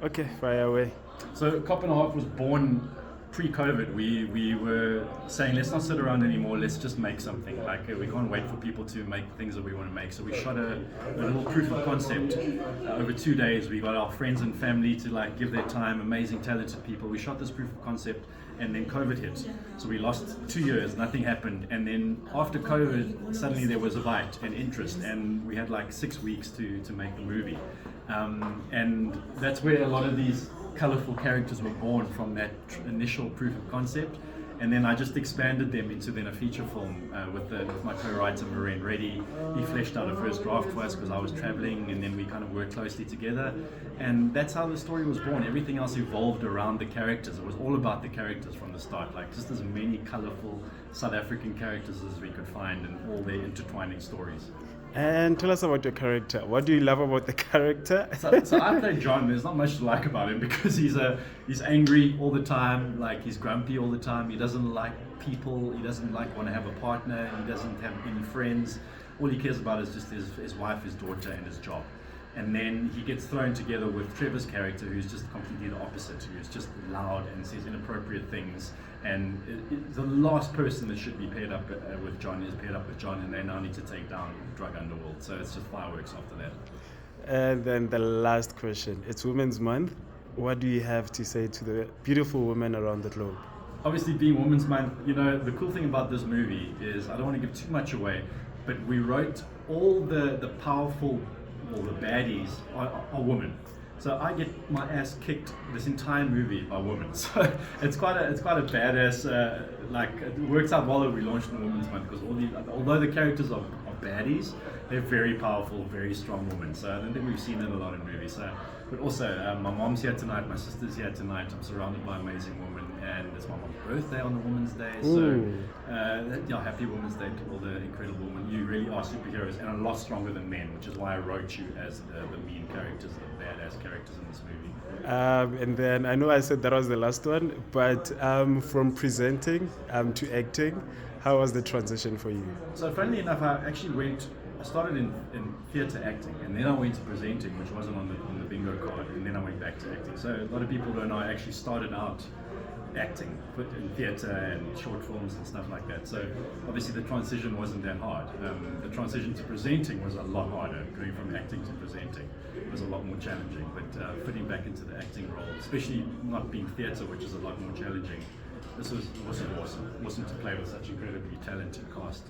Okay, fire away. So Cop and a Half was born pre-COVID. We were saying, let's not sit around anymore, let's just make something. Like we can't wait for people to make things that we want to make. So we shot a little proof of concept over 2 days. We got our friends and family to like give their time, amazing talented people. We shot this proof of concept and then COVID hit. So we lost 2 years, nothing happened. And then after COVID, suddenly there was a bite and interest, and we had like 6 weeks to make the movie. And that's where a lot of these colorful characters were born, from that initial proof of concept. And then I just expanded them into then a feature film with my co-writer Maureen Reddy. He fleshed out a first draft for us because I was traveling, and then we kind of worked closely together. And that's how the story was born. Everything else evolved around the characters. It was all about the characters from the start, like just as many colorful South African characters as we could find, and all their intertwining stories. And tell us about your character. What do you love about the character? So I play John. There's not much to like about him because he's angry all the time. Like he's grumpy all the time. He doesn't like people. He doesn't want to have a partner. He doesn't have any friends. All he cares about is just his wife, his daughter, and his job. And then he gets thrown together with Trevor's character, who's just completely the opposite, who's just loud and says inappropriate things. And the last person that should be paired up with John is paired up with John, and they now need to take down drug underworld. So it's just fireworks after that. And then the last question. It's Women's Month. What do you have to say to the beautiful women around the globe? Obviously, being Women's Month, the cool thing about this movie is, I don't want to give too much away, but we wrote all the powerful, or the baddies are women. So I get my ass kicked this entire movie by women. So it's quite a badass. It works out well that we launched in Women's Month, because although the characters are baddies, they're very powerful, very strong women. So I don't think we've seen that a lot in movies. So, but also, my mom's here tonight, my sister's here tonight. I'm surrounded by amazing women, and it's my mom's birthday on the Women's Day. So, happy Women's Day to all the incredible women. You really are superheroes, and a lot stronger than men, which is why I wrote you as the mean characters, the badass characters in this movie. And then I know I said that was the last one, but from presenting to acting, how was the transition for you? So funnily enough, I started in theatre acting, and then I went to presenting, which wasn't on the bingo card, and then I went back to acting. So a lot of people don't know I actually started out acting, put in theatre and short films and stuff like that. So obviously the transition wasn't that hard. The transition to presenting was a lot harder. Going from acting to presenting was a lot more challenging, but fitting back into the acting role, especially not being theatre, which is a lot more challenging, this was awesome to play with such incredibly talented cast.